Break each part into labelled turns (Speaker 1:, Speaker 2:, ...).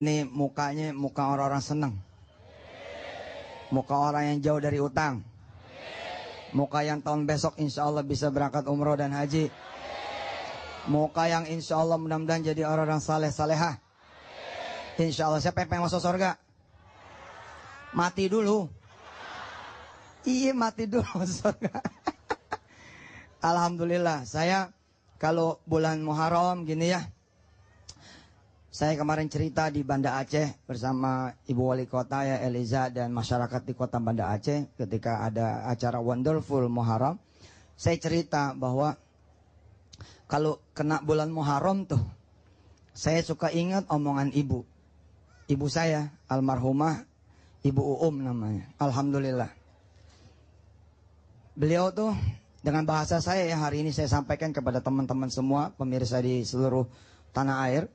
Speaker 1: Ini mukanya muka orang-orang senang. Muka orang yang jauh dari utang. Muka yang tahun besok insya Allah bisa berangkat umroh dan haji. Muka yang insya Allah mudah-mudahan jadi orang-orang saleh-salehah. Insya Allah. Siapa yang pengen masuk surga? Mati dulu. Iya, mati dulu masuk surga. Alhamdulillah. Saya kalau bulan Muharram gini ya, saya kemarin cerita di Banda Aceh bersama Ibu Wali Kota ya Eliza dan masyarakat di Kota Banda Aceh ketika ada acara Wonderful Muharram. Saya cerita bahwa kalau kena bulan Muharram tuh, saya suka ingat omongan ibu. Ibu saya almarhumah Ibu Uum namanya. Alhamdulillah. Beliau tuh dengan bahasa saya ya hari ini saya sampaikan kepada teman-teman semua pemirsa di seluruh tanah air.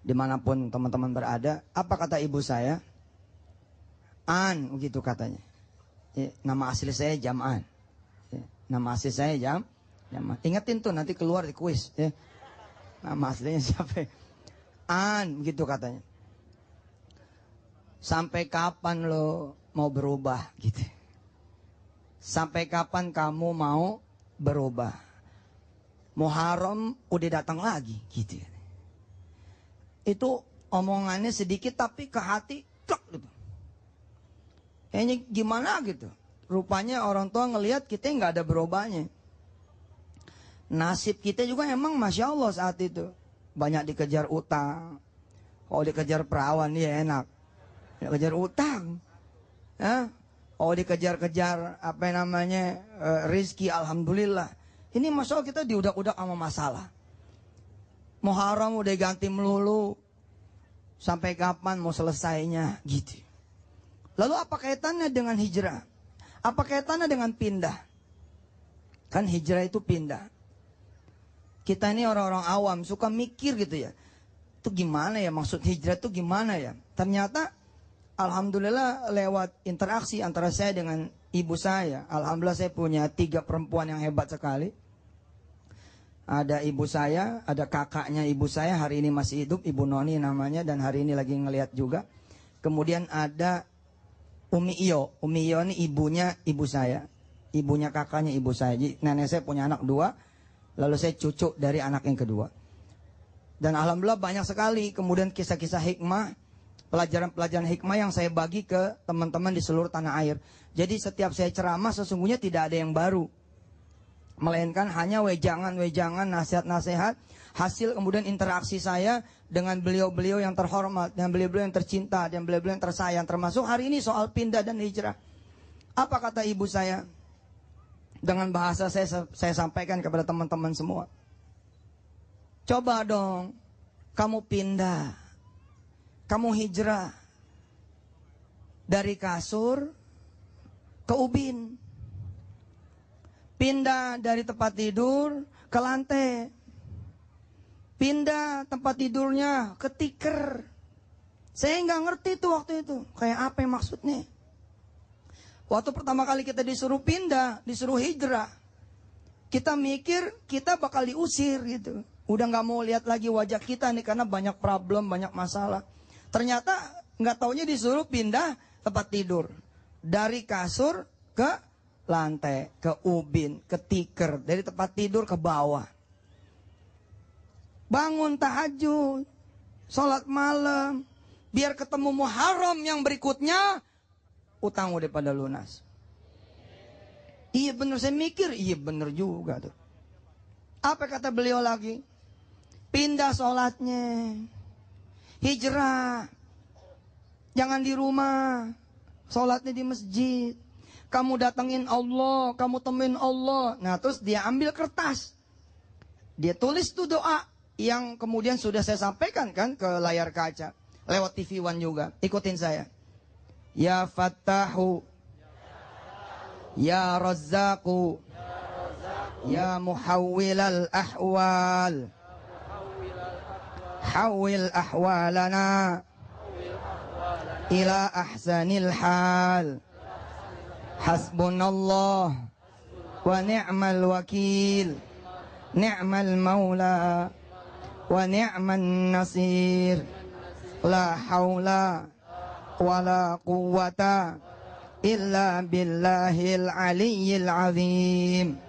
Speaker 1: Dimanapun teman-teman berada, apa kata ibu saya? An, begitu katanya. Ya, nama asli saya Jam'an. Ya, nama asli saya Jam'an. Ingetin tuh nanti keluar di kuis. Ya. Nama aslinya siapa? An, begitu katanya. Sampai kapan lo mau berubah? Gitu. Sampai kapan kamu mau berubah? Muharram udah datang lagi, gitu. Itu omongannya sedikit tapi ke hati tlak gitu. Kayaknya gimana gitu. Rupanya orang tua ngelihat kita nggak ada berubahnya. Nasib kita juga emang Masya Allah saat itu. Banyak dikejar utang. Kalau dikejar perawan ya enak. Dikejar utang. Ya? Oh dikejar-kejar apa namanya rizki alhamdulillah. Ini Masya Allah kita diudak-udak sama masalah. Muharram udah ganti melulu. Sampai kapan mau selesainya gitu. Lalu apa kaitannya dengan hijrah? Apa kaitannya dengan pindah? Kan hijrah itu pindah. Kita ini orang-orang awam suka mikir gitu ya. Itu gimana ya maksud hijrah itu gimana ya? Ternyata alhamdulillah lewat interaksi antara saya dengan ibu saya. Alhamdulillah saya punya 3 perempuan yang hebat sekali. Ada ibu saya, ada kakaknya ibu saya, hari ini masih hidup, Ibu Noni namanya, dan hari ini lagi ngelihat juga. Kemudian ada Umi Iyo. Umi Iyo ini ibunya ibu saya. Ibunya kakaknya ibu saya. Jadi nenek saya punya anak 2, lalu saya cucu dari anak yang kedua. Dan alhamdulillah banyak sekali kemudian kisah-kisah hikmah, pelajaran-pelajaran hikmah yang saya bagi ke teman-teman di seluruh tanah air. Jadi setiap saya ceramah sesungguhnya tidak ada yang baru. Melainkan hanya wejangan-wejangan, nasihat-nasihat, hasil kemudian interaksi saya dengan beliau-beliau yang terhormat, dan beliau-beliau yang tercinta, dan beliau-beliau yang tersayang. Termasuk hari ini soal pindah dan hijrah. Apa kata ibu saya? Dengan bahasa saya sampaikan kepada teman-teman semua. Coba dong, kamu pindah, kamu hijrah dari kasur ke ubin. Pindah dari tempat tidur ke lantai. Pindah tempat tidurnya ke tikar. Saya nggak ngerti tuh waktu itu. Kayak apa yang maksudnya. Waktu pertama kali kita disuruh pindah, disuruh hijrah. Kita mikir kita bakal diusir gitu. Udah nggak mau lihat lagi wajah kita nih karena banyak problem, banyak masalah. Ternyata nggak taunya disuruh pindah tempat tidur. Dari kasur ke lantai, ke ubin, ke tikar, dari tempat tidur ke bawah. Bangun tahajud, sholat malam, biar ketemu Muharram yang berikutnya, utang udah pada lunas. Iya bener, saya mikir, iya bener juga tuh. Apa kata beliau lagi? Pindah sholatnya, hijrah, jangan di rumah, sholatnya di masjid. Kamu datengin Allah, kamu temuin Allah. Nah terus dia ambil kertas. Dia tulis tuh doa yang kemudian sudah saya sampaikan kan ke layar kaca. Lewat TV One juga. Ikutin saya. Ya Fattahu, Ya Razzaqu, Ya Muhawwilal Ahwal, Hawwil ahwalana ila ahsanil hal. Hasbunallah wa ni'mal wakil, ni'mal maula wa ni'man nasir. La haula wala quwata illa billahil aliyyil azim.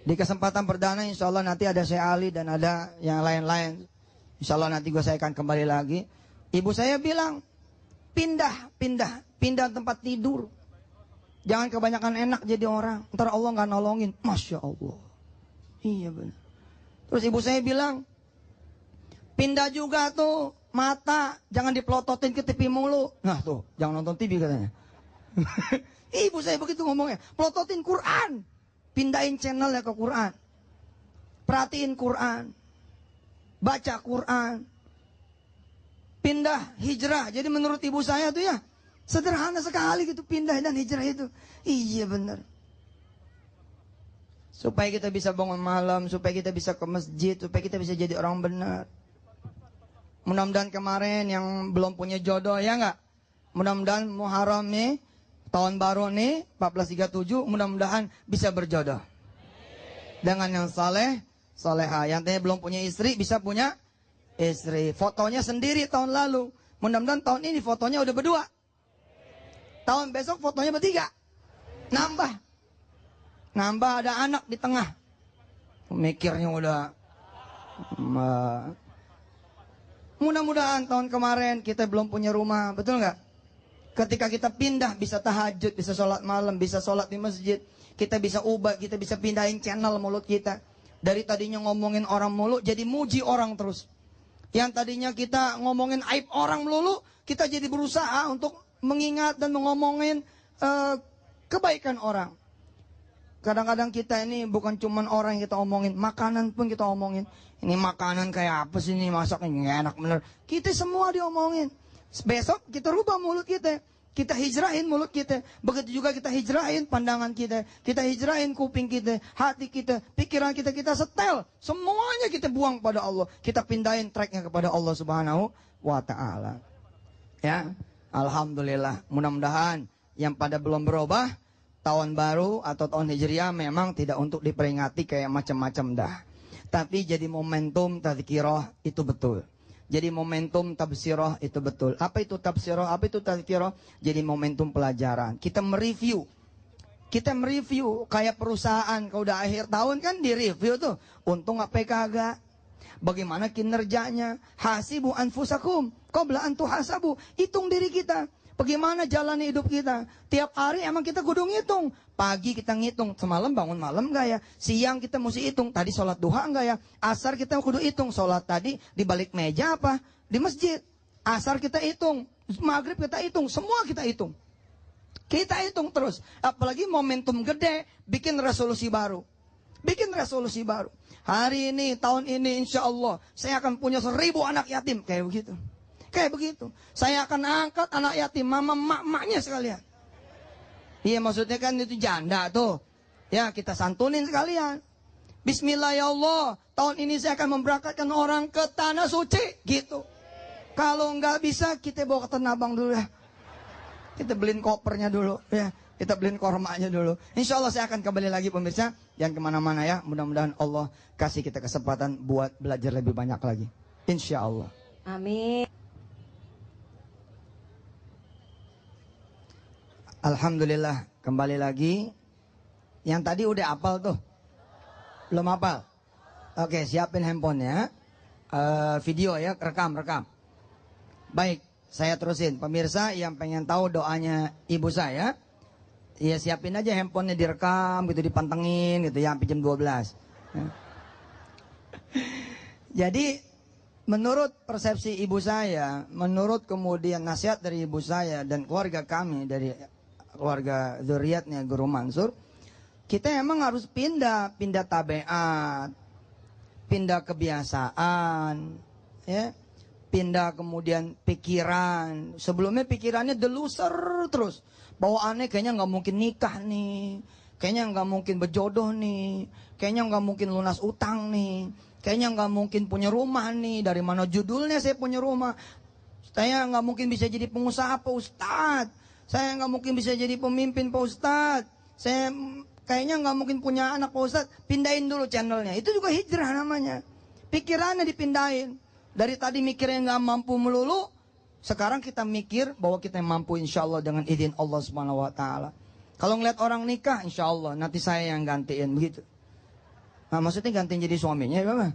Speaker 1: Di kesempatan perdana insya Allah nanti ada Syekh Ali dan ada yang lain-lain. Insya Allah nanti saya akan kembali lagi. Ibu saya bilang, pindah tempat tidur. Jangan kebanyakan enak jadi orang. Ntar Allah nggak nolongin. Masya Allah. Iya benar. Terus ibu saya bilang, pindah juga tuh mata. Jangan dipelototin ke TV mulu. Nah tuh, jangan nonton TV katanya. Ibu saya begitu ngomongnya. Pelototin Quran. Pindahin channelnya ke Quran. Perhatiin Quran. Baca Quran. Pindah hijrah. Jadi menurut ibu saya tuh ya, sederhana sekali gitu pindah dan hijrah itu. Iya benar. Supaya kita bisa bangun malam, supaya kita bisa ke masjid, supaya kita bisa jadi orang benar. Mudah-mudahan kemarin yang belum punya jodoh ya enggak? Mudah-mudahan Muharram nih, tahun baru nih 1437 mudah-mudahan bisa berjodoh. Dengan yang saleh, salehah. Yang tanya belum punya istri bisa punya istri. Fotonya sendiri tahun lalu. Mudah-mudahan tahun ini fotonya udah berdua. Tahun besok fotonya bertiga. Nambah ada anak di tengah. Mikirnya udah. Mudah-mudahan tahun kemarin kita belum punya rumah, betul nggak? Ketika kita pindah bisa tahajud, bisa sholat malam, bisa sholat di masjid. Kita bisa ubah, kita bisa pindahin channel mulut kita. Dari tadinya ngomongin orang mulu, jadi muji orang terus. Yang tadinya kita ngomongin aib orang melulu, kita jadi berusaha untuk mengingat dan ngomongin kebaikan orang. Kadang-kadang kita ini bukan cuman orang yang kita omongin, makanan pun kita omongin. Ini makanan kayak apa sih ini, masaknya enak bener. Kita semua diomongin. Besok kita rubah mulut kita. Kita hijrahin mulut kita. Begitu juga kita hijrahin pandangan kita. Kita hijrahin kuping kita, hati kita, pikiran kita. Kita setel. Semuanya kita buang pada Allah. Kita pindahin tracknya kepada Allah Subhanahu wa ta'ala. Ya, alhamdulillah. Mudah-mudahan yang pada belum berubah, tahun baru atau tahun Hijriah memang tidak untuk diperingati kayak macam-macam dah. Tapi jadi momentum tadzkirah itu betul. Jadi momentum tabsirah itu betul. Apa itu tabsirah? Apa itu tadzkirah? Jadi momentum pelajaran. Kita mereview. Kayak perusahaan. Kalau udah akhir tahun kan direview tuh. Untung apa kagak. Bagaimana kinerjanya. Hasibu anfusakum qabla an tuhasabu. Hitung diri kita. Bagaimana jalan hidup kita. Tiap hari emang kita kudu ngitung. Pagi kita ngitung. Semalam bangun malam enggak ya. Siang kita mesti hitung. Tadi sholat duha enggak ya. Asar kita kudu hitung. Sholat tadi di balik meja apa? Di masjid. Asar kita hitung. Maghrib kita hitung. Semua kita hitung. Kita hitung terus. Apalagi momentum gede. Bikin resolusi baru. Hari ini, tahun ini insya Allah. Saya akan punya 1000 anak yatim. Kayak begitu. Saya akan angkat anak yatim, maknya sekalian. Iya maksudnya kan itu janda tuh. Ya kita santunin sekalian. Bismillah ya Allah, tahun ini saya akan memberangkatkan orang ke tanah suci. Gitu. Kalau nggak bisa kita bawa ke Tanah Abang dulu ya. Kita beliin kopernya dulu ya. Kita beliin kormanya dulu. Insya Allah saya akan kembali lagi pemirsa. Jangan kemana-mana ya. Mudah-mudahan Allah kasih kita kesempatan buat belajar lebih banyak lagi. Insya Allah.
Speaker 2: Amin.
Speaker 1: Alhamdulillah, kembali lagi. Yang tadi udah hafal tuh? Belum hafal? Oke, siapin handphonenya. Video ya, rekam. Baik, saya terusin. Pemirsa yang pengen tahu doanya ibu saya, ya siapin aja handphonenya direkam gitu, dipantengin gitu ya, sampai jam 12. Jadi, menurut persepsi ibu saya, menurut kemudian nasihat dari ibu saya dan keluarga kami dari keluarga zuriatnya Guru Mansur, kita emang harus pindah tabiat, pindah kebiasaan, ya, pindah kemudian pikiran. Sebelumnya pikirannya deluser terus, bawaannya kayaknya nggak mungkin nikah nih, kayaknya nggak mungkin berjodoh nih, kayaknya nggak mungkin lunas utang nih, kayaknya nggak mungkin punya rumah nih. Dari mana judulnya saya punya rumah? Saya nggak mungkin bisa jadi pengusaha Pak Ustadz. Saya nggak mungkin bisa jadi pemimpin Pak Ustadz. Saya kayaknya nggak mungkin punya anak Pak Ustadz. Pindahin dulu channelnya. Itu juga hijrah namanya. Pikirannya dipindahin. Dari tadi mikirnya nggak mampu melulu, sekarang kita mikir bahwa kita mampu insya Allah dengan izin Allah Subhanahu Wa Taala. Kalau ngeliat orang nikah, insya Allah nanti saya yang gantiin begitu. Nah, maksudnya gantiin jadi suaminya, ya Bapak?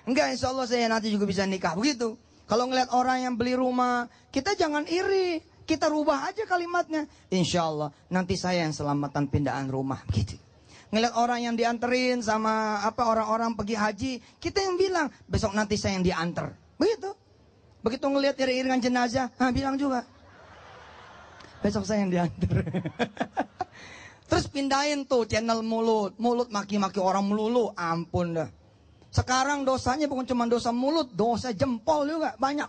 Speaker 1: Enggak, insya Allah saya nanti juga bisa nikah begitu. Kalau ngeliat orang yang beli rumah, kita jangan iri, kita rubah aja kalimatnya. Insya Allah nanti saya yang selamatan pindahan rumah begitu. Ngeliat orang yang dianterin sama orang-orang pergi haji, kita yang bilang besok nanti saya yang diantar begitu. Begitu ngelihat iring-iringan jenazah, bilang juga besok saya yang diantar. Terus pindahin tuh channel mulut maki-maki orang melulu, ampun dah. Sekarang dosanya bukan cuma dosa mulut, dosa jempol juga banyak.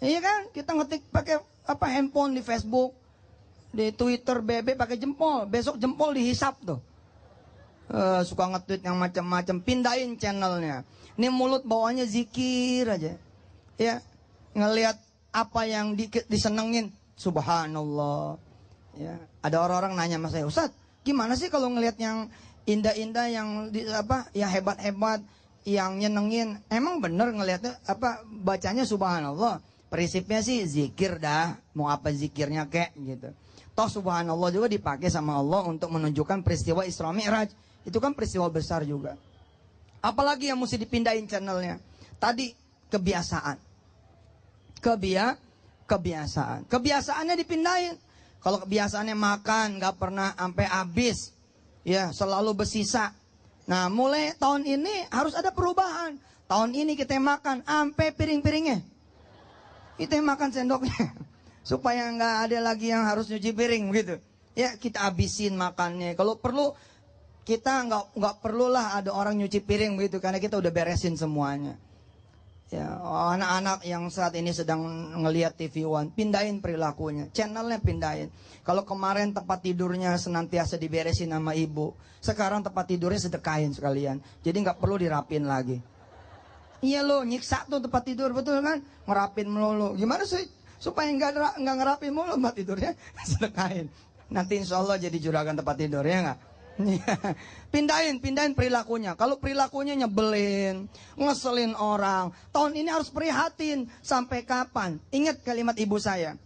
Speaker 1: Iya kan? Kita ngetik pakai handphone di Facebook, di Twitter, BB pakai jempol, besok jempol dihisap tuh. Suka nge-tweet yang macam-macam, pindahin channelnya. Ini mulut bawahnya zikir aja. Ya, ngelihat apa yang disenengin, subhanallah. Ya, ada orang-orang nanya sama saya, Ustaz, gimana sih kalau ngelihat yang indah-indah, yang yang hebat-hebat, yang nyenengin? Emang bener ngelihatnya bacanya subhanallah. Prinsipnya sih zikir dah, mau apa zikirnya kek gitu. Toh subhanallah juga dipakai sama Allah untuk menunjukkan peristiwa Isra Mi'raj. Itu kan peristiwa besar juga. Apalagi yang mesti dipindahin channelnya? Tadi kebiasaan. Kebiasaan. Kebiasaannya dipindahin. Kalau kebiasaannya makan nggak pernah sampai habis, ya selalu bersisa. Nah, mulai tahun ini harus ada perubahan. Tahun ini kita makan sampai piring-piringnya. Kita makan sendoknya. Supaya nggak ada lagi yang harus nyuci piring begitu. Ya, kita habisin makannya. Kalau perlu kita nggak perlulah ada orang nyuci piring begitu, karena kita udah beresin semuanya. Ya, anak-anak yang saat ini sedang ngelihat TV One, pindahin perilakunya, channelnya pindahin. Kalau kemarin tempat tidurnya senantiasa diberesin sama ibu, sekarang tempat tidurnya sedekahin sekalian. Jadi nggak perlu dirapin lagi. Iya lo, nyiksa tuh tempat tidur, betul kan? Ngerapin melulu. Gimana sih supaya nggak ngerapin mulu tempat tidurnya? Sedekahin. Nanti insya Allah jadi juragan tempat tidur, ya nggak? pindahin perilakunya. Kalau perilakunya nyebelin, ngeselin orang, tahun ini harus prihatin. Sampai kapan? Ingat kalimat ibu saya,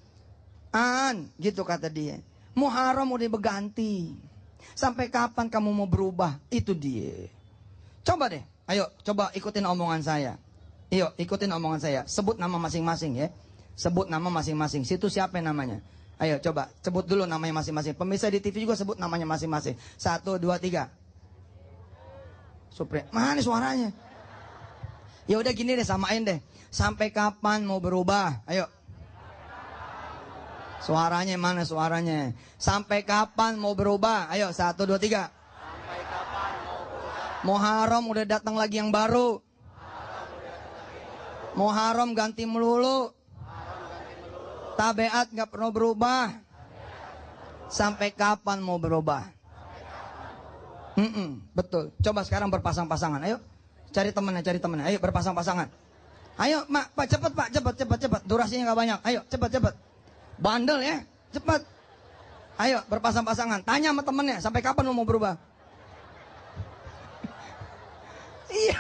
Speaker 1: gitu kata dia, Muharram udah berganti, sampai kapan kamu mau berubah? Itu dia. Coba deh, ayo coba ikutin omongan saya. Ikutin omongan saya. Sebut nama masing-masing ya. Sebut nama masing-masing. Situ siapa namanya? Ayo coba sebut dulu namanya masing-masing. Pemirsa di TV juga sebut namanya masing-masing. 1, 2, 3. Supri, mana suaranya? Ya udah gini deh, samain deh. Sampai kapan mau berubah? Ayo. Suaranya mana suaranya? Sampai kapan mau berubah? Ayo 1, 2, 3. Sampai kapan mau berubah? Muharram udah datang lagi yang baru. Muharram ganti melulu. Tabiat gak pernah berubah. Sampai kapan mau berubah? Betul. Coba sekarang berpasang-pasangan. Ayo cari temennya. Ayo berpasang-pasangan. Ayo Pak, cepat. Durasinya gak banyak. Ayo cepat. Bandel ya, cepat. Ayo berpasang-pasangan. Tanya sama temennya, sampai kapan lu mau berubah? Iya.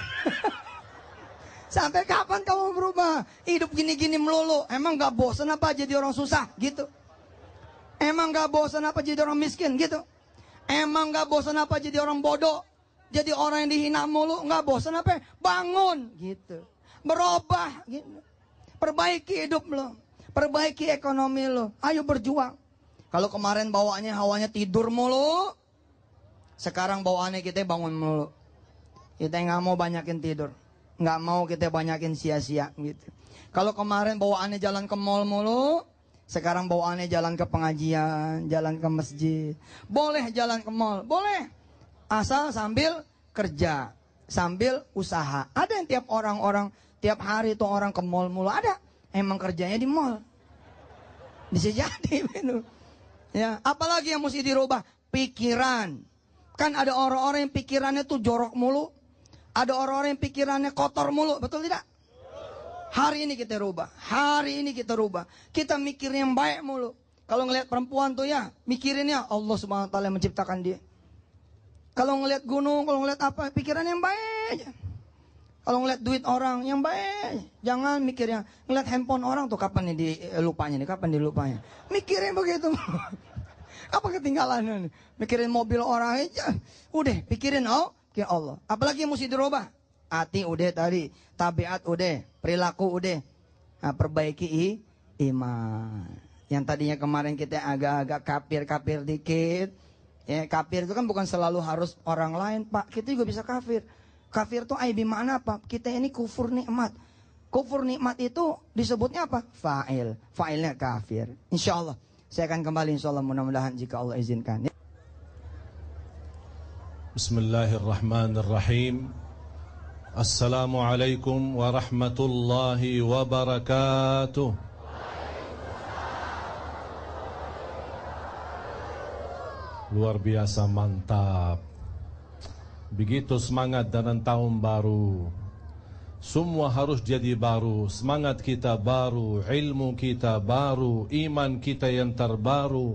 Speaker 1: Sampai kapan kamu berubah? Hidup gini-gini melulu. Emang gak bosan apa jadi orang susah? Gitu. Emang gak bosan apa jadi orang miskin? Gitu. Emang gak bosan apa jadi orang bodoh? Jadi orang yang dihina mulu? Gak bosan apa? Bangun. Gitu. Berubah. Gitu. Perbaiki hidup lo. Perbaiki ekonomi lo. Ayo berjuang. Kalau kemarin bawaannya hawanya tidur mulu, sekarang bawaannya kita bangun mulu. Kita gak mau banyakin tidur. Nggak mau kita banyakin sia-sia gitu. Kalau kemarin bawaannya jalan ke mall mulu, sekarang bawaannya jalan ke pengajian, jalan ke masjid. Boleh jalan ke mall, boleh. Asal sambil kerja, sambil usaha. Ada yang tiap tiap hari itu orang ke mall mulu, ada. Emang kerjanya di mall. Bisa jadi gitu. Ya, apalagi yang mesti dirubah? Pikiran. Kan ada orang-orang yang pikirannya tuh jorok mulu. Ada orang-orang yang pikirannya kotor mulu, betul tidak? Hari ini kita rubah. Kita mikir yang baik mulu. Kalau ngelihat perempuan tuh ya, mikirinnya Allah Subhanahu wa taala yang menciptakan dia. Kalau ngelihat gunung, kalau ngelihat apa, pikiran yang baik aja. Kalau ngeliat duit orang yang baik, jangan mikirnya ngeliat handphone orang tuh kapan nih dilupanya nih, kapan dilupanya. Mikirin begitu. Apa ketinggalan? Mikirin mobil orang aja. Udah, pikirin pikirin Allah. Apalagi yang mesti dirubah? Hati udah tadi, tabiat udah, perilaku udah. Nah, perbaiki iman. Yang tadinya kemarin kita agak-agak kafir dikit. Ya, kafir itu kan bukan selalu harus orang lain, Pak. Kita juga bisa kafir. Kafir itu aibi mana apa? Kita ini kufur nikmat. Kufur nikmat itu disebutnya apa? Fa'il. Fa'ilnya kafir. Insya Allah. Saya akan kembali insya Allah mudah-mudahan jika Allah izinkan.
Speaker 2: Bismillahirrahmanirrahim. Assalamualaikum warahmatullahi wabarakatuh. Luar biasa mantap. Begitu semangat dalam tahun baru. Semua harus jadi baru. Semangat kita baru, ilmu kita baru, iman kita yang terbaru,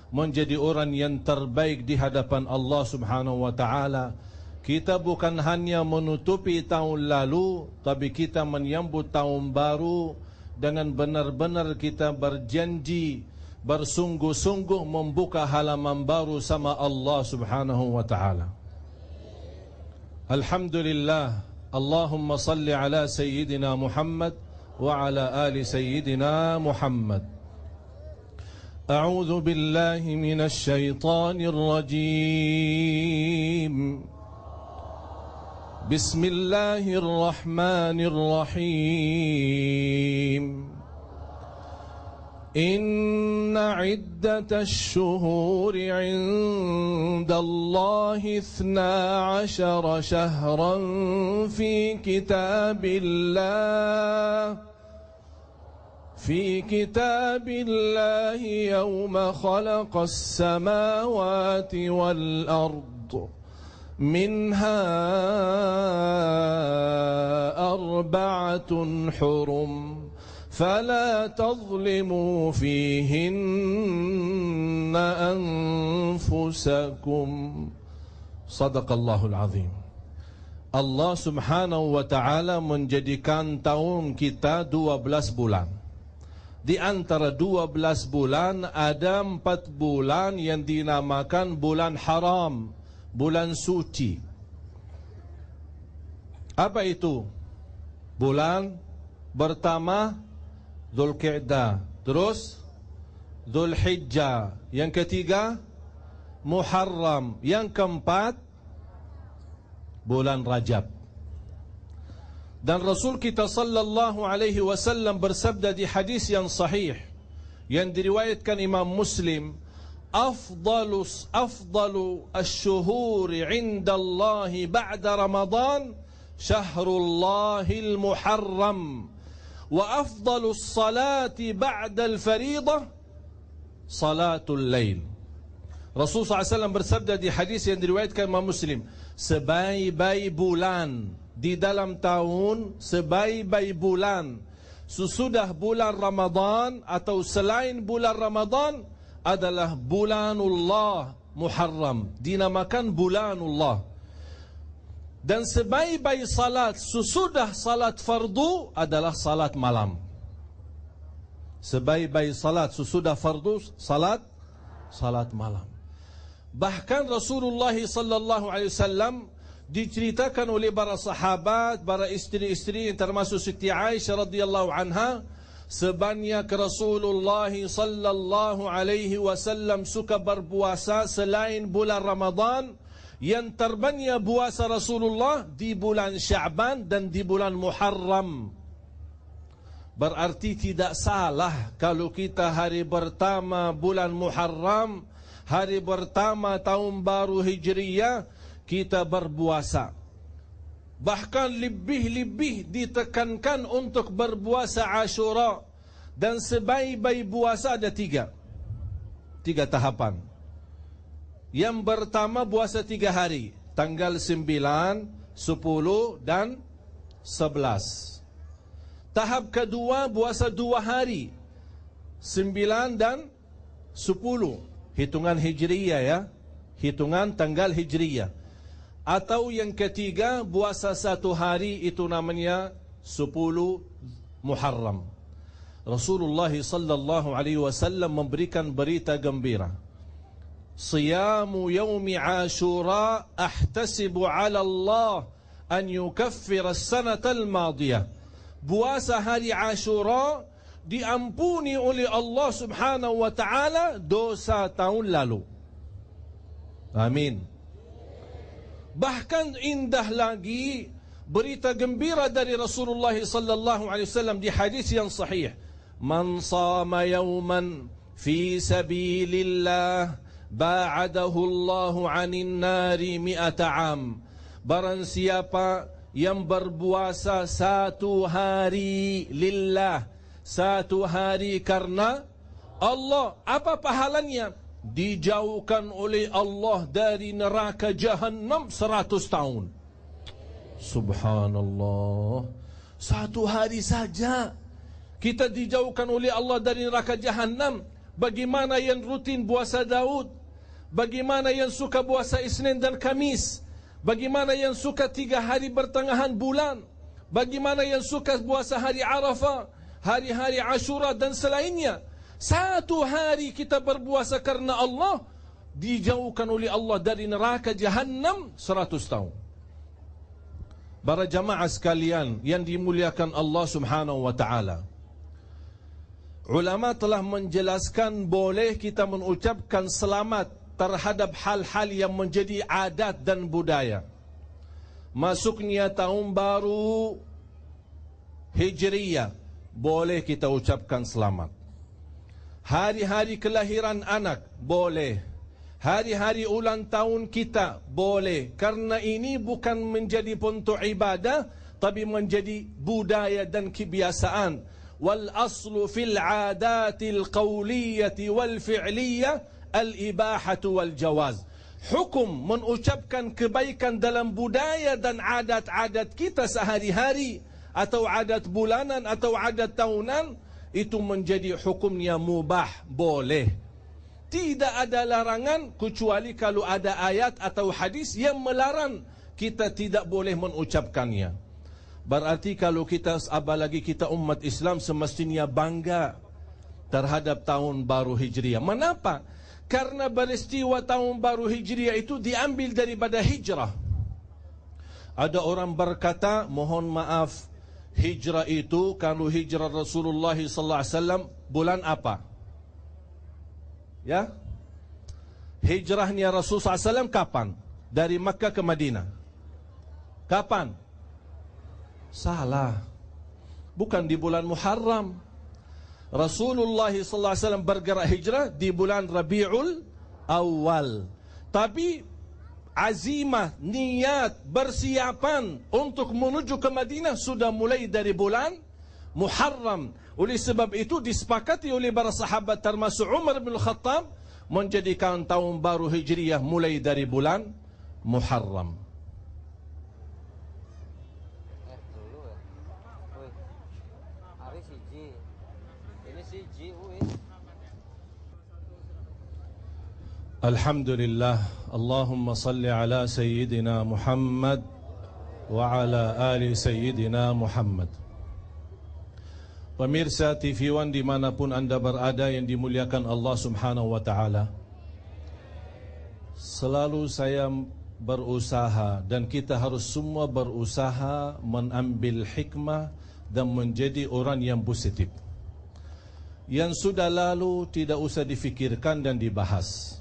Speaker 2: menjadi orang yang terbaik di hadapan Allah Subhanahu wa taala. Kita bukan hanya menutupi tahun lalu, tapi kita menyambut tahun baru dengan benar-benar kita berjanji, bersungguh-sungguh membuka halaman baru sama Allah Subhanahu wa taala. Alhamdulillah, Allahumma salli ala Sayyidina Muhammad wa ala ali Sayyidina Muhammad. A'udzu billahi minasy syaithanir rajim. Bismillahirrahmanirrahim. إن عدة الشهور عند الله 12 شهرا في كتاب الله يوم خلق السماوات والأرض منها 4 حرم فلا تظلموا فيهن أنفسكم. صدق الله العظيم. Allah subhanahu wa ta'ala menjadikan tahun kita 12 bulan. Di antara 12 bulan ada 4 bulan yang dinamakan bulan haram, bulan suci. Apa itu? Bulan pertama Dzulqa'dah, terus Dzulhijjah, yang ketiga Muharram, yang keempat bulan Rajab. Dan Rasul kita sallallahu alaihi wasallam bersabda di hadis yang sahih yang diriwayatkan Imam Muslim, afdalu asy-syuhuri 'inda Allah ba'da Ramadan syahrul Muharram. Wa afdalus salati ba'dal faridah salatul lail. Rasulullah SAW bersabda di hadis yang diriwayatkan Imam Muslim, sebaik-baik bulan di dalam tahun, sebaik-baik bulan sesudah bulan Ramadan atau selain bulan Ramadan adalah bulanullah Muharram, dinamakan bulanullah. Dan sebaik-baik salat sesudah salat fardu adalah salat malam. Sebaik-baik salat sesudah fardu salat malam. Bahkan Rasulullah sallallahu alaihi wasallam diceritakan oleh para sahabat, para istri-istri termasuk Siti Aisyah radhiyallahu anha, sebanyak Rasulullah sallallahu alaihi wasallam suka berpuasa selain bulan Ramadan. Yang terbanyak puasa Rasulullah di bulan Sya'ban dan di bulan Muharram. Berarti tidak salah kalau kita hari pertama bulan Muharram, hari pertama tahun baru Hijriyah, kita berpuasa. Bahkan lebih ditekankan untuk berpuasa Ashura. Dan sebaik-baik puasa ada tiga tahapan. Yang pertama puasa 3 hari, tanggal 9, 10 dan 11. Tahap kedua puasa 2 hari, 9 dan 10. Hitungan Hijriyah ya, hitungan tanggal Hijriyah. Atau yang ketiga, puasa satu hari itu namanya 10 Muharram. Rasulullah sallallahu alaihi wasallam memberikan berita gembira. Siyamu yaumi Ashura ahtasibu ala Allah an yukaffira as-sanata al-madiyah. Puasa hari Ashura diampuni oleh Allah Subhanahu wa taala dosa tahun lalu. Amin. Bahkan indah lagi berita gembira dari Rasulullah sallallahu alaihi wasallam di hadis yang sahih. Man shama yawman fi sabilillah ba'adahu Allahu 'anil nari 100 'am. Barang siapa yang berpuasa satu hari lillah, satu hari karena Allah, apa pahalanya? Dijauhkan oleh Allah dari neraka Jahannam 100 tahun. Subhanallah. Satu hari saja kita dijauhkan oleh Allah dari neraka Jahannam. Bagaimana yang rutin puasa Daud? Bagaimana yang suka puasa Isnin dan Kamis? Bagaimana yang suka 3 hari pertengahan bulan? Bagaimana yang suka puasa hari Arafah, hari-hari Ashura dan selainnya? Satu hari kita berpuasa karena Allah, dijauhkan oleh Allah dari neraka Jahannam 100 tahun. Para jamaah sekalian yang dimuliakan Allah Subhanahu wa taala, ulama telah menjelaskan boleh kita mengucapkan selamat terhadap hal-hal yang menjadi adat dan budaya. Masuknya tahun baru Hijriyah, boleh kita ucapkan selamat. Hari-hari kelahiran anak, boleh. Hari-hari ulang tahun kita, boleh. Karena ini bukan menjadi bentuk ibadah, tapi menjadi budaya dan kebiasaan. Wal aslu fil adatil qawliyati wal fi'liyah al-ibahatu wal jawaz. Hukum mengucapkan kebaikan dalam budaya dan adat-adat kita sehari-hari, atau adat bulanan atau adat tahunan, itu menjadi hukumnya mubah, boleh. Tidak ada larangan kecuali kalau ada ayat atau hadis yang melarang, kita tidak boleh mengucapkannya. Berarti kalau kita, apalagi kita umat Islam, semestinya bangga terhadap tahun baru Hijriah. Mengapa? Karena peristiwa tahun baru Hijriah itu diambil daripada hijrah. Ada orang berkata, mohon maaf, hijrah itu, kalau hijrah Rasulullah sallallahu alaihi wasallam bulan apa? Ya? Hijrahnya Rasulullah SAW kapan? Dari Makkah ke Madinah. Kapan? Salah. Bukan di bulan Muharram. Rasulullah SAW bergerak hijrah di bulan Rabiul Awal. Tapi azimah, niat, persiapan untuk menuju ke Madinah sudah mulai dari bulan Muharram. Oleh sebab itu disepakati oleh para sahabat termasuk Umar bin Khattab menjadikan tahun baru Hijriah mulai dari bulan Muharram. Alhamdulillah, Allahumma salli ala Sayyidina Muhammad wa ala ali Sayyidina Muhammad. Pemirsa TV One dimanapun anda berada yang dimuliakan Allah Subhanahu wa ta'ala, selalu saya berusaha dan kita harus semua berusaha mengambil hikmah dan menjadi orang yang positif. Yang sudah lalu tidak usah difikirkan dan dibahas.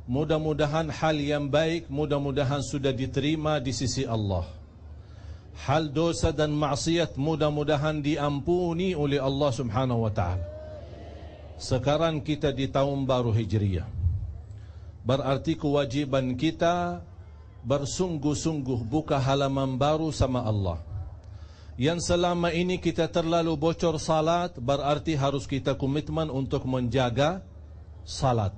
Speaker 2: Mudah-mudahan hal yang baik, mudah-mudahan sudah diterima di sisi Allah. Hal dosa dan maksiat mudah-mudahan diampuni oleh Allah Subhanahu wa ta'ala. Sekarang kita di tahun baru Hijriah, berarti kewajiban kita bersungguh-sungguh buka halaman baru sama Allah. Yang selama ini kita terlalu bocor salat, berarti harus kita komitmen untuk menjaga salat.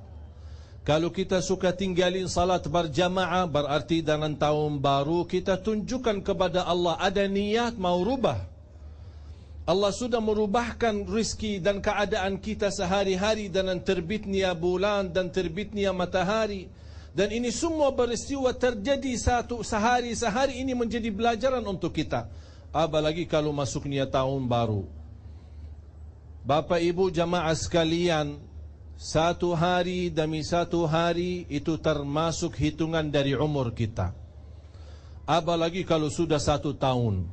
Speaker 2: Kalau kita suka tinggalin salat berjamaah, berarti dalam tahun baru kita tunjukkan kepada Allah ada niat mau rubah. Allah sudah merubahkan rizki dan keadaan kita sehari-hari dengan terbitnya bulan dan terbitnya matahari. Dan ini semua peristiwa terjadi sehari ini menjadi pelajaran untuk kita. Apalagi kalau masuknya tahun baru. Bapak Ibu jamaah sekalian, satu hari demi satu hari itu termasuk hitungan dari umur kita. Apalagi kalau sudah 1 tahun.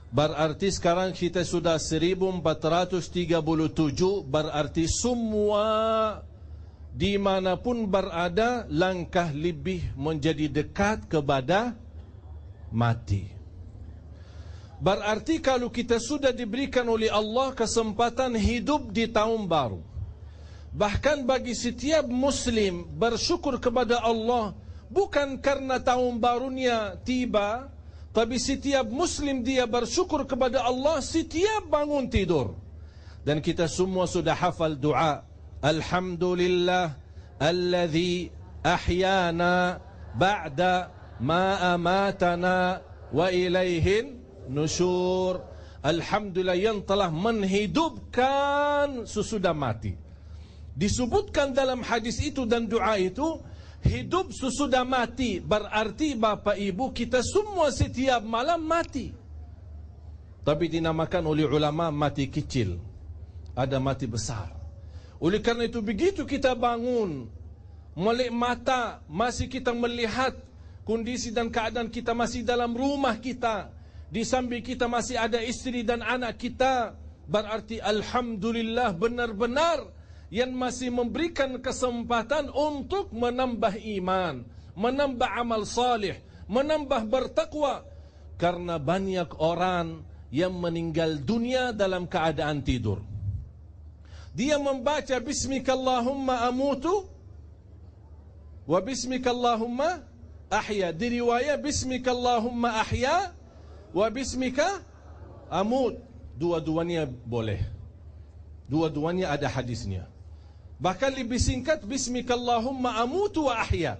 Speaker 2: Berarti sekarang kita sudah 1437, berarti semua dimanapun berada langkah lebih menjadi dekat kepada mati. Berarti kalau kita sudah diberikan oleh Allah kesempatan hidup di tahun baru, bahkan bagi setiap Muslim bersyukur kepada Allah, bukan karena tahun barunya tiba, tapi setiap Muslim dia bersyukur kepada Allah setiap bangun tidur. Dan kita semua sudah hafal doa, Alhamdulillah alladhi ahyana ba'da ma amatana wa ilaihin nusyur. Alhamdulillah yang telah menghidupkan sesudah mati. Disebutkan dalam hadis itu dan doa itu, hidup sesudah mati. Berarti Bapak Ibu kita semua setiap malam mati. Tapi dinamakan oleh ulama mati kecil, ada mati besar. Oleh karena itu begitu kita bangun, melek mata, masih kita melihat kondisi dan keadaan kita masih dalam rumah kita, di samping kita masih ada istri dan anak kita, berarti Alhamdulillah benar-benar yang masih memberikan kesempatan untuk menambah iman, menambah amal salih, menambah bertakwa. Karena banyak orang yang meninggal dunia dalam keadaan tidur. Dia membaca Bismikallahumma amutu wa Bismikallahumma ahya. Di riwayat Bismikallahumma ahya wa Bismika amut. Dua-duanya boleh, dua-duanya ada hadisnya. Bahkan lebih singkat Bismikallahumma amutu wa ahya.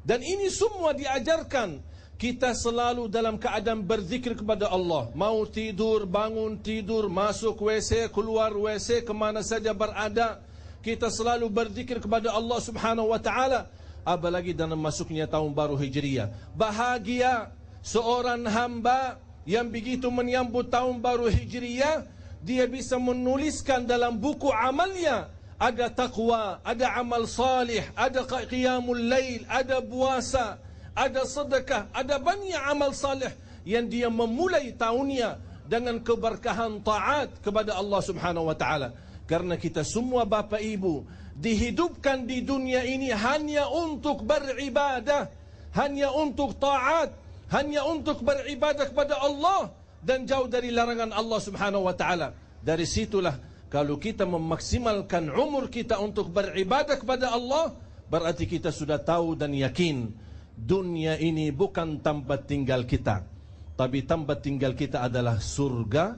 Speaker 2: Dan ini semua diajarkan kita selalu dalam keadaan berzikir kepada Allah. Mau tidur, bangun tidur, masuk WC, keluar WC, kemana saja berada, kita selalu berzikir kepada Allah subhanahu wa ta'ala. Apalagi dalam masuknya tahun baru Hijriah. Bahagia seorang hamba yang begitu menyambut tahun baru Hijriah, dia bisa menuliskan dalam buku amalnya, ada taqwa, ada amal salih, ada qiyamul lail, ada puasa, ada sedekah, ada banyak amal salih yang dia memulai tahunnya dengan keberkahan taat kepada Allah subhanahu wa ta'ala. Karena kita semua Bapak Ibu dihidupkan di dunia ini hanya untuk beribadah, hanya untuk taat, hanya untuk beribadah kepada Allah dan jauh dari larangan Allah subhanahu wa ta'ala. Dari situlah kalau kita memaksimalkan umur kita untuk beribadah kepada Allah, berarti kita sudah tahu dan yakin dunia ini bukan tempat tinggal kita, tapi tempat tinggal kita adalah surga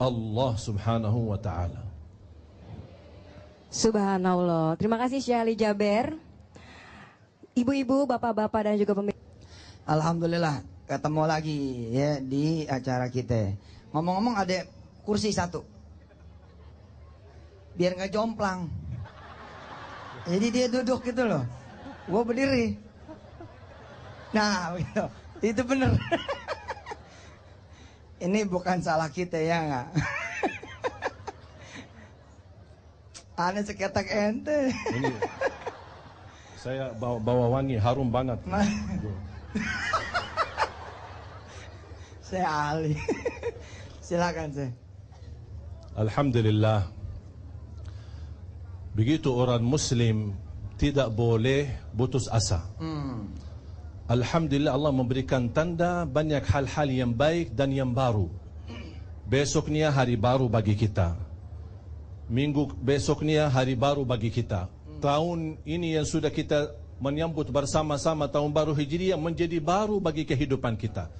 Speaker 2: Allah subhanahu wa ta'ala.
Speaker 3: Subhanallah. Terima kasih Syekh Ali Jaber. Ibu-ibu, bapak-bapak dan juga pemirsa.
Speaker 1: Alhamdulillah ketemu lagi ya di acara kita. Ngomong-ngomong ada kursi satu, biar nggak jomplang. Jadi dia duduk gitu loh, gua berdiri. Nah gitu. Itu bener. Ini bukan salah kita ya nggak. Aneh seketak ente.
Speaker 2: Ini saya bawa wangi, harum banget.
Speaker 1: Saya Ali. Silakan saya.
Speaker 2: Alhamdulillah. Begitu orang Muslim tidak boleh putus asa. Alhamdulillah Allah memberikan tanda banyak hal-hal yang baik dan yang baru. Besoknya hari baru bagi kita. Minggu besoknya hari baru bagi kita. Tahun ini yang sudah kita menyambut bersama-sama tahun baru Hijriah menjadi baru bagi kehidupan kita.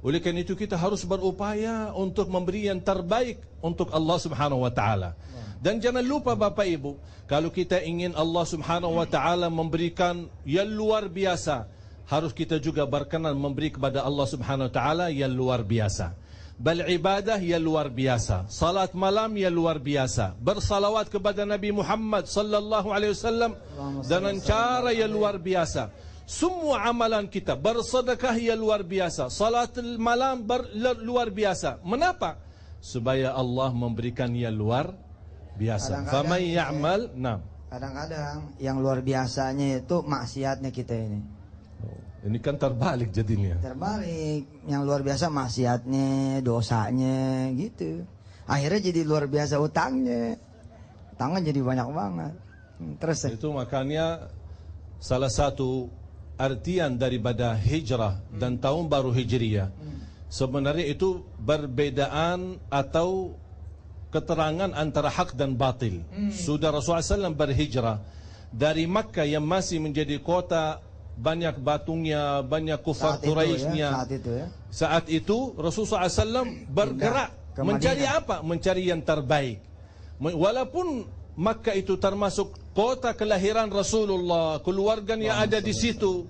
Speaker 2: Oleh karena itu kita harus berupaya untuk memberi yang terbaik untuk Allah subhanahu wa ta'ala. Dan jangan lupa Bapak Ibu, kalau kita ingin Allah subhanahu wa ta'ala memberikan yang luar biasa, harus kita juga berkenan memberi kepada Allah subhanahu wa ta'ala yang luar biasa. beribadah yang luar biasa, salat malam yang luar biasa, bersalawat kepada Nabi Muhammad sallallahu alaihi wasallam dengan cara yang luar biasa. Semua amalan kita, bersedekah yang luar biasa, salat malam luar biasa. Mengapa? Supaya Allah memberikan yang luar biasa. Faman ya'mal, nah.
Speaker 1: Kadang-kadang yang luar biasanya itu maksiatnya kita ini.
Speaker 2: Ini kan terbalik jadinya.
Speaker 1: Terbalik, yang luar biasa maksiatnya, dosanya gitu. Akhirnya jadi luar biasa utangnya. Utangnya jadi banyak banget. Terus
Speaker 2: itu makanya salah satu artian daripada hijrah dan tahun baru hijriyah sebenarnya itu perbedaan atau keterangan antara hak dan batil. Sudah Rasulullah SAW berhijrah dari Makkah yang masih menjadi kota banyak batungnya, banyak kufar Quraisynya. Saat itu Rasulullah SAW bergerak mencari apa? Mencari yang terbaik. Walaupun Makkah itu termasuk kota kelahiran Rasulullah, keluarga yang ada di situ,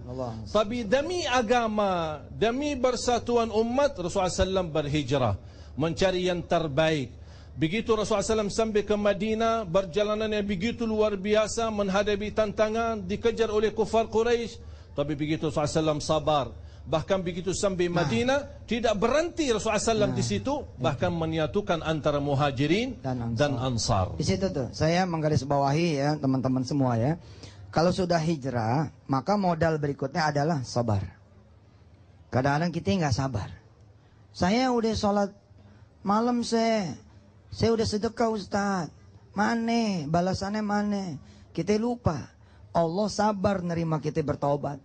Speaker 2: tapi demi agama, demi persatuan umat, Rasulullah SAW berhijrah mencari yang terbaik. Begitu Rasulullah SAW sampai ke Madinah, perjalanan yang begitu luar biasa, menghadapi tantangan, dikejar oleh kufar Quraisy, tapi begitu Rasulullah SAW sabar. Bahkan begitu sampai Madinah, tidak berhenti Rasulullah SAW di situ, bahkan menyatukan antara muhajirin dan ansar.
Speaker 1: Di situ tuh, saya menggarisbawahi ya teman-teman semua ya. Kalau sudah hijrah, maka modal berikutnya adalah sabar. Kadang-kadang kita nggak sabar. Saya udah sholat malam saya udah sedekah Ustaz. Mana balasannya mana? Kita lupa. Allah sabar nerima kita bertobat.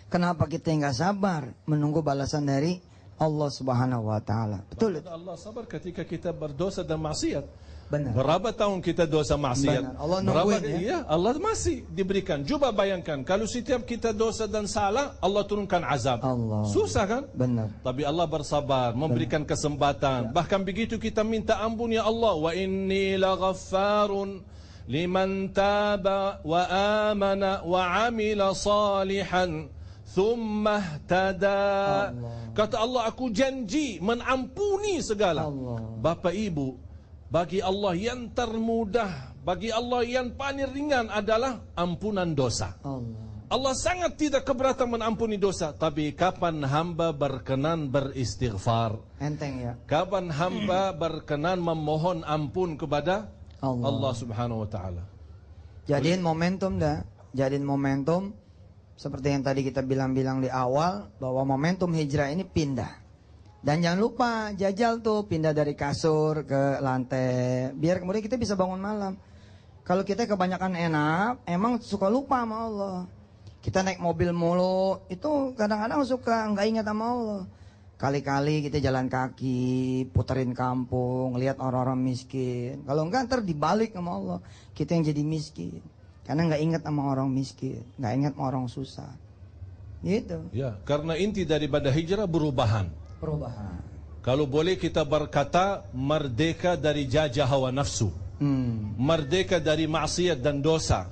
Speaker 1: Kenapa kita nggak sabar menunggu balasan dari Allah Subhanahu wa taala? Betul.
Speaker 2: Allah sabar ketika kita berdosa dan maksiat.
Speaker 1: Benar.
Speaker 2: Berapa tahun kita dosa maksiat?
Speaker 1: Benar. Allah nungguin ya.
Speaker 2: Iya, Allah masih diberikan. Coba bayangkan kalau setiap kita dosa dan salah, Allah turunkan azab.
Speaker 1: Allah.
Speaker 2: Susah kan?
Speaker 1: Benar.
Speaker 2: Tapi Allah bersabar, memberikan kesempatan. Bahkan begitu kita minta ampun, ya Allah, wa inni laghaffarun liman taba wa amana wa amila salihan thumma ihtada. Kata Allah, aku janji menampuni segala. Bapak Ibu, bagi Allah yang termudah, bagi Allah yang paling ringan adalah ampunan dosa. Allah sangat tidak keberatan mengampuni dosa. Tapi kapan hamba berkenan beristighfar? Enteng ya. Kapan hamba berkenan memohon ampun kepada Allah Subhanahu wa taala?
Speaker 1: Jadiin momentum dah. Jadiin momentum seperti yang tadi kita bilang-bilang di awal, bahwa momentum hijrah ini pindah. Dan jangan lupa jajal tuh, pindah dari kasur ke lantai, biar kemudian kita bisa bangun malam. Kalau kita kebanyakan enak, emang suka lupa sama Allah. Kita naik mobil mulu, itu kadang-kadang suka nggak ingat sama Allah. Kali-kali kita jalan kaki, puterin kampung, lihat orang-orang miskin. Kalau enggak ntar dibalik sama Allah, kita yang jadi miskin. Karena nggak ingat sama orang miskin, nggak ingat sama orang susah. Gitu.
Speaker 2: Ya, karena inti daripada hijrah perubahan. Kalau boleh kita berkata, merdeka dari jajah hawa nafsu, merdeka dari maksiat dan dosa,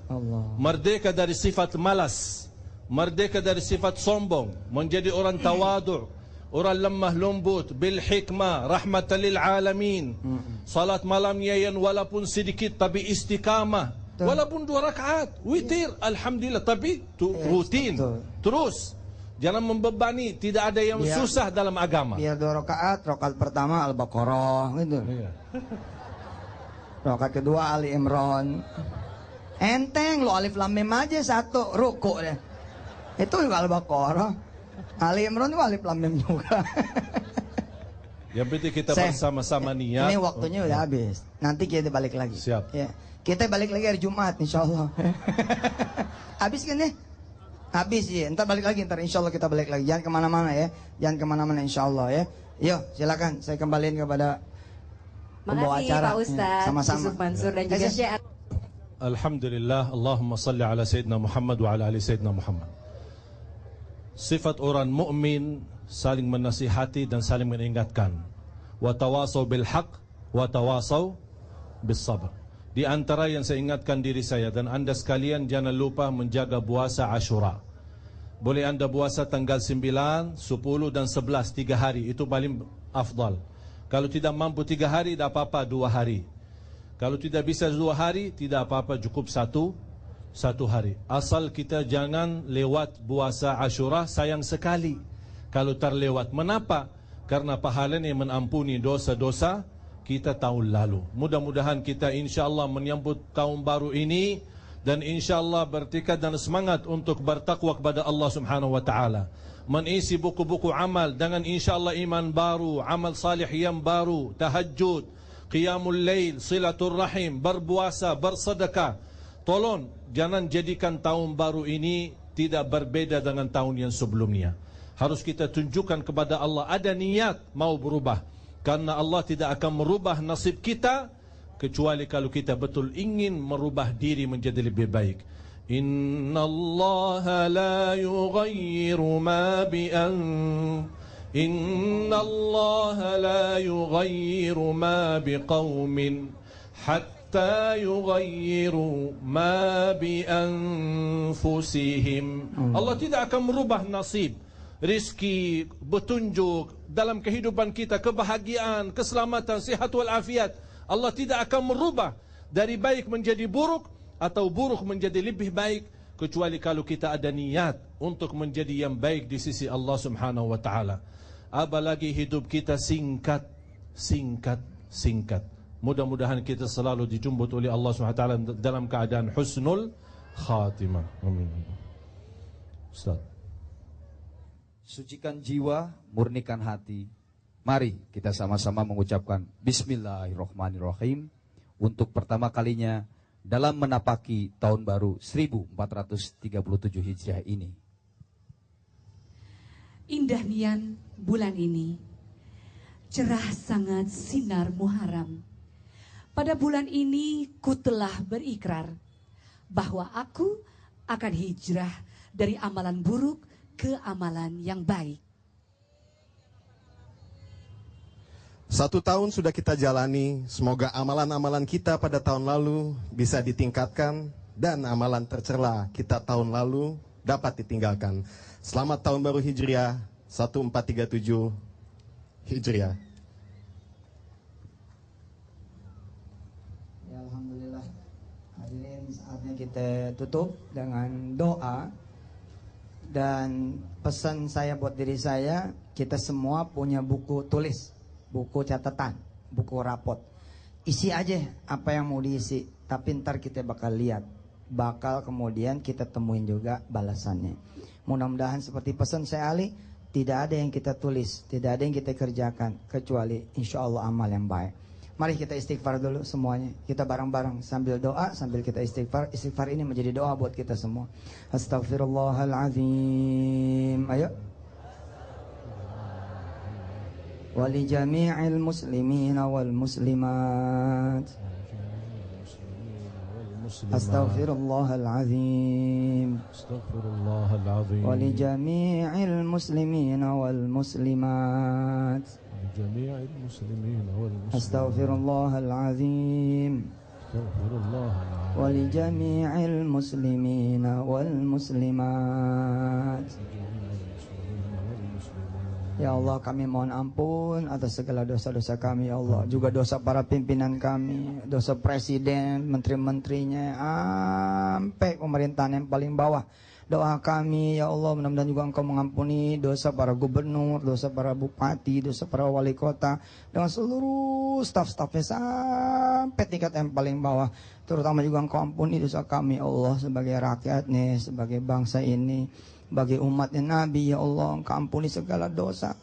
Speaker 2: merdeka dari sifat malas, merdeka dari sifat sombong, menjadi orang tawadu', orang lemah lembut, bil hikmah, rahmatan lil alamin. Salat malamnya yang walaupun sedikit tapi istiqamah, walaupun 2 rakaat, witir, alhamdulillah, tapi rutin, terus. Jangan membebani, tidak ada yang susah dalam agama.
Speaker 1: Biar 2 rakaat, rakaat pertama Al-Baqarah gitu. Rakaat kedua Ali Imran. Enteng lo, alif lam mim aja satu ruku deh. Itu juga Al-Baqarah. Ali Imran itu alif lam mim juga.
Speaker 2: Yang penting kita bersama-sama niat.
Speaker 1: Ini waktunya udah habis. Nanti kita balik lagi.
Speaker 2: Siap.
Speaker 1: Ya. Kita balik lagi hari Jumat insyaallah. Habis kan ya? Habis ya, ntar balik lagi, ntar insya Allah kita balik lagi. Jangan kemana-mana ya, jangan kemana-mana insya Allah ya. Yuk silakan, saya kembaliin kepada pembawa acara.
Speaker 3: Pak Ustadz,
Speaker 1: sama-sama.
Speaker 3: Yusuf Mansur dan juga Syekh.
Speaker 2: Alhamdulillah, Allahumma salli ala Sayyidina Muhammad wa ala ali Sayyidina Muhammad. Sifat orang mukmin saling menasihati dan saling mengingatkan. Wa tawasau bil haq, wa tawasau bis sabr. Di antara yang saya ingatkan diri saya dan anda sekalian, jangan lupa menjaga puasa Ashura. Boleh anda puasa tanggal 9, 10 dan 11, 3 hari. Itu paling afdal. Kalau tidak mampu 3 hari, tidak apa-apa 2 hari. Kalau tidak bisa 2 hari, tidak apa-apa, cukup satu hari. Asal kita jangan lewat puasa Ashura, sayang sekali kalau terlewat. Mengapa? Karena pahalanya menampuni dosa-dosa kita tahun lalu. Mudah-mudahan kita insya-Allah menyambut tahun baru ini dan insya-Allah bertekad dan semangat untuk bertakwa kepada Allah Subhanahu wa taala. Mengisi buku-buku amal dengan insya-Allah iman baru, amal salih yang baru, tahajud, qiyamul lail, silatul rahim, berpuasa, bersedekah. Tolong jangan jadikan tahun baru ini tidak berbeda dengan tahun yang sebelumnya. Harus kita tunjukkan kepada Allah ada niat mau berubah. Karena Allah tidak akan merubah nasib kita kecuali kalau kita betul ingin merubah diri menjadi lebih baik. Inna Allah la yughayyiru ma Inna Allah la yughayyiru ma biqaumin hatta yughayyiru ma bi anfusihim. Allah tidak akan merubah nasib, rizki, petunjuk dalam kehidupan kita, kebahagiaan, keselamatan, sihat wal afiat. Allah tidak akan merubah dari baik menjadi buruk atau buruk menjadi lebih baik kecuali kalau kita ada niat untuk menjadi yang baik di sisi Allah Subhanahu wa taala. Apalagi hidup kita singkat. Mudah-mudahan kita selalu dijemput oleh Allah Subhanahu wa taala dalam keadaan husnul khatimah. Amin. Ustaz.
Speaker 4: Sucikan jiwa, murnikan hati. Mari kita sama-sama mengucapkan Bismillahirrahmanirrahim untuk pertama kalinya dalam menapaki tahun baru 1437 Hijriah ini.
Speaker 5: Indah nian bulan ini, cerah sangat sinar Muharram. Pada bulan ini ku telah berikrar bahwa aku akan hijrah dari amalan buruk ke amalan yang baik.
Speaker 6: 1 tahun sudah kita jalani, semoga amalan-amalan kita pada tahun lalu bisa ditingkatkan dan amalan tercela kita tahun lalu dapat ditinggalkan. Selamat tahun baru Hijriah 1437 Hijriah.
Speaker 1: Ya, alhamdulillah. Hadirin, saatnya kita tutup dengan doa. Dan pesan saya buat diri saya, kita semua punya buku tulis, buku catatan, buku rapot. Isi aja apa yang mau diisi, tapi ntar kita bakal lihat, bakal kemudian kita temuin juga balasannya. Mudah-mudahan seperti pesan saya Ali, tidak ada yang kita tulis, tidak ada yang kita kerjakan, kecuali insya Allah amal yang baik. Mari kita istighfar dulu semuanya. Kita bareng-bareng sambil doa, sambil kita istighfar. Istighfar ini menjadi doa buat kita semua. Astaghfirullahaladzim. Ayo. Wali jami'il muslimin wal muslimat. Astaghfirullahaladzim.
Speaker 2: Astaghfirullahaladzim.
Speaker 1: Wali jami'il muslimin wal muslimat.
Speaker 2: جميع المسلمين والمسلمات
Speaker 1: أستغفر الله العظيم ولجميع المسلمين والمسلمات. Ya Allah, kami mohon ampun atas segala dosa-dosa kami, ya Allah. Juga dosa para pimpinan kami, dosa presiden, menteri-menterinya, sampai pemerintahan yang paling bawah. Doa kami, ya Allah, mudah-mudahan juga Engkau mengampuni dosa para gubernur, dosa para bupati, dosa para wali kota, dengan seluruh staf-stafnya sampai tingkat yang paling bawah. Terutama juga Engkau ampuni dosa kami, ya Allah, sebagai rakyatnya, sebagai bangsa ini, bagi umatnya Nabi, ya Allah. Engkau ampuni segala dosa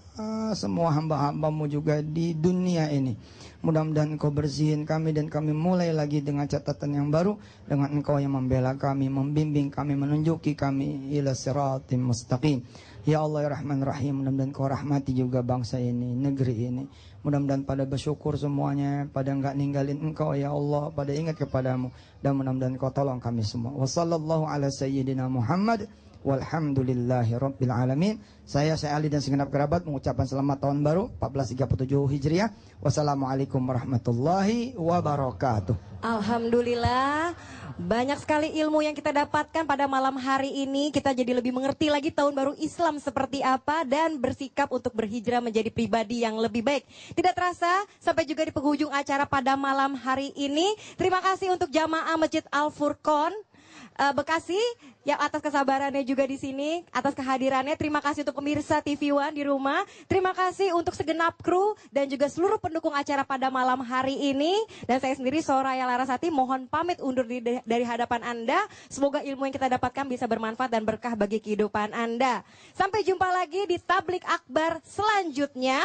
Speaker 1: semua hamba-hambamu juga di dunia ini. Mudah-mudahan Engkau bersihin kami dan kami mulai lagi dengan catatan yang baru, dengan Engkau yang membela kami, membimbing kami, menunjuki kami ila siratim mustaqim. Ya Allah ya Rahman Rahim, mudah-mudahan Engkau rahmati juga bangsa ini, negeri ini. Mudah-mudahan pada bersyukur semuanya, pada enggak ninggalin Engkau ya Allah, pada ingat kepadamu, dan mudah-mudahan Engkau tolong kami semua. Wassallallahu ala sayyidina Muhammad Walhamdulillahirabbil alamin. Saya Ali dan segenap kerabat mengucapkan selamat tahun baru 1437 Hijriah. Wassalamualaikum warahmatullahi wabarakatuh.
Speaker 3: Alhamdulillah, banyak sekali ilmu yang kita dapatkan pada malam hari ini. Kita jadi lebih mengerti lagi tahun baru Islam seperti apa dan bersikap untuk berhijrah menjadi pribadi yang lebih baik. Tidak terasa, sampai juga di penghujung acara pada malam hari ini. Terima kasih untuk jamaah Masjid Al-Furqon Bekasi yang atas kesabarannya juga di sini, atas kehadirannya. Terima kasih untuk pemirsa TV One di rumah. Terima kasih untuk segenap kru dan juga seluruh pendukung acara pada malam hari ini. Dan saya sendiri Soraya Larasati mohon pamit undur dari hadapan Anda. Semoga ilmu yang kita dapatkan bisa bermanfaat dan berkah bagi kehidupan Anda. Sampai jumpa lagi di Tablik Akbar selanjutnya.